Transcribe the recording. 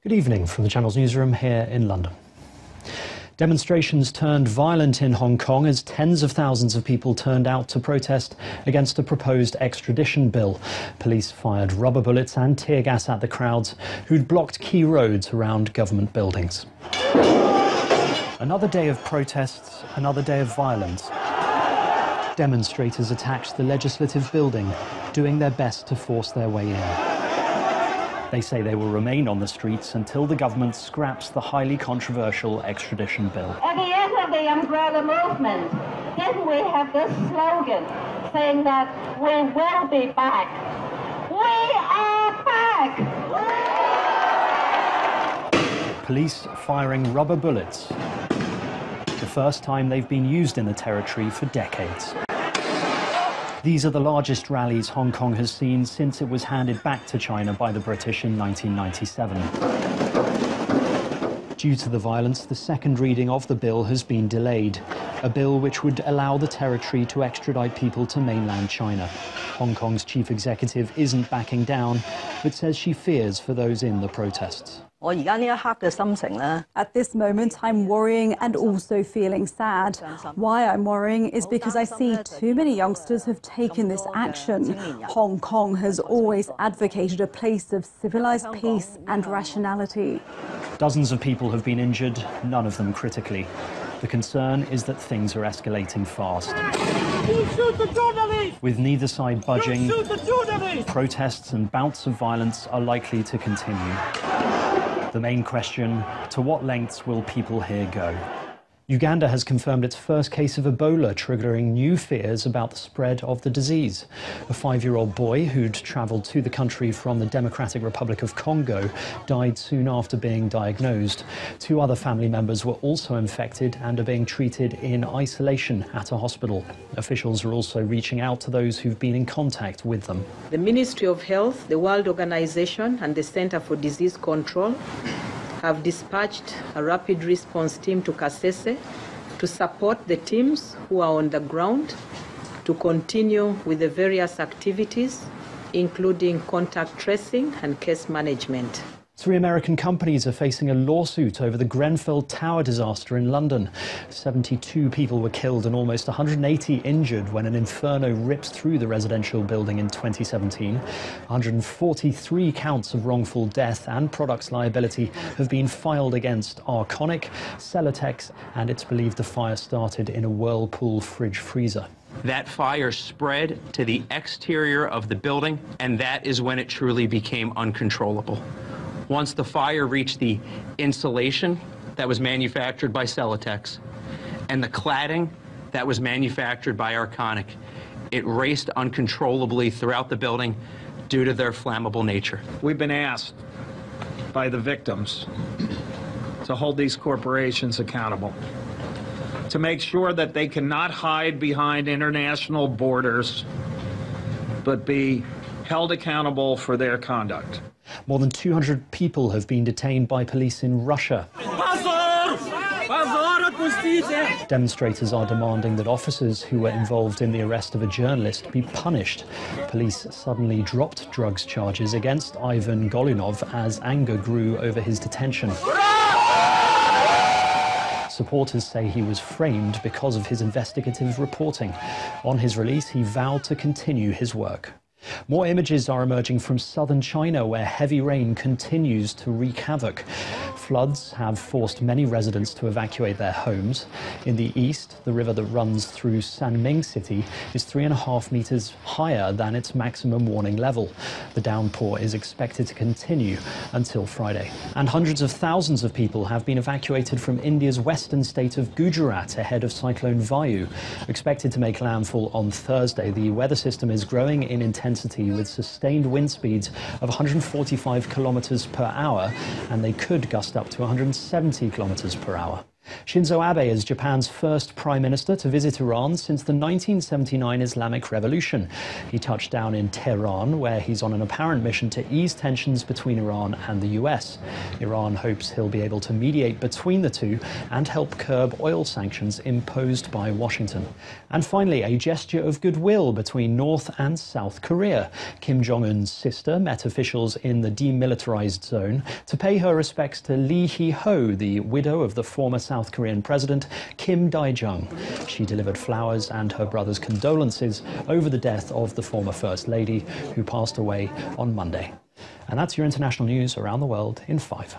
Good evening from the Channel's newsroom here in London. Demonstrations turned violent in Hong Kong as tens of thousands of people turned out to protest against a proposed extradition bill. Police fired rubber bullets and tear gas at the crowds who'd blocked key roads around government buildings. Another day of protests, another day of violence. Demonstrators attacked the legislative building, doing their best to force their way in. They say they will remain on the streets until the government scraps the highly controversial extradition bill. At the end of the umbrella movement, didn't we have this slogan saying that we will be back? We are back! Police firing rubber bullets. The first time they've been used in the territory for decades. These are the largest rallies Hong Kong has seen since it was handed back to China by the British in 1997. Due to the violence, the second reading of the bill has been delayed. A bill which would allow the territory to extradite people to mainland China. Hong Kong's chief executive isn't backing down, but says she fears for those in the protests. At this moment, I'm worrying and also feeling sad. Why I'm worrying is because I see too many youngsters have taken this action. Hong Kong has always advocated a place of civilized peace and rationality. Dozens of people have been injured, none of them critically. The concern is that things are escalating fast. With neither side budging, protests and bouts of violence are likely to continue. The main question, to what lengths will people here go? Uganda has confirmed its first case of Ebola, triggering new fears about the spread of the disease. A 5-year-old boy who'd travelled to the country from the Democratic Republic of Congo died soon after being diagnosed. 2 other family members were also infected and are being treated in isolation at a hospital. Officials are also reaching out to those who've been in contact with them. The Ministry of Health, the World Organization and the Center for Disease Control have dispatched a rapid response team to Kasese to support the teams who are on the ground to continue with the various activities, including contact tracing and case management. 3 American companies are facing a lawsuit over the Grenfell Tower disaster in London. 72 people were killed and almost 180 injured when an inferno ripped through the residential building in 2017. 143 counts of wrongful death and products liability have been filed against Arconic, Celotex, and it's believed the fire started in a Whirlpool fridge freezer. That fire spread to the exterior of the building, and that is when it truly became uncontrollable. Once the fire reached the insulation that was manufactured by Celotex and the cladding that was manufactured by Arconic, it raced uncontrollably throughout the building due to their flammable nature. We've been asked by the victims to hold these corporations accountable, to make sure that they cannot hide behind international borders, but be held accountable for their conduct. More than 200 people have been detained by police in Russia. Demonstrators are demanding that officers who were involved in the arrest of a journalist be punished. Police suddenly dropped drugs charges against Ivan Golunov as anger grew over his detention. Supporters say he was framed because of his investigative reporting. On his release, he vowed to continue his work. More images are emerging from southern China, where heavy rain continues to wreak havoc. Floods have forced many residents to evacuate their homes. In the east, the river that runs through Sanming City is 3.5 meters higher than its maximum warning level. The downpour is expected to continue until Friday. And hundreds of thousands of people have been evacuated from India's western state of Gujarat ahead of Cyclone Vayu. Expected to make landfall on Thursday, the weather system is growing in intensity with sustained wind speeds of 145 kilometers per hour, and they could gust up to 170 kilometers per hour. Shinzo Abe is Japan's first prime minister to visit Iran since the 1979 Islamic Revolution. He touched down in Tehran, where he's on an apparent mission to ease tensions between Iran and the US. Iran hopes he'll be able to mediate between the two and help curb oil sanctions imposed by Washington. And finally, a gesture of goodwill between North and South Korea. Kim Jong-un's sister met officials in the demilitarized zone to pay her respects to Lee Hee-ho, the widow of the former South Korean President Kim Dae-jung. She delivered flowers and her brother's condolences over the death of the former First Lady, who passed away on Monday. And that's your international news around the world in 5.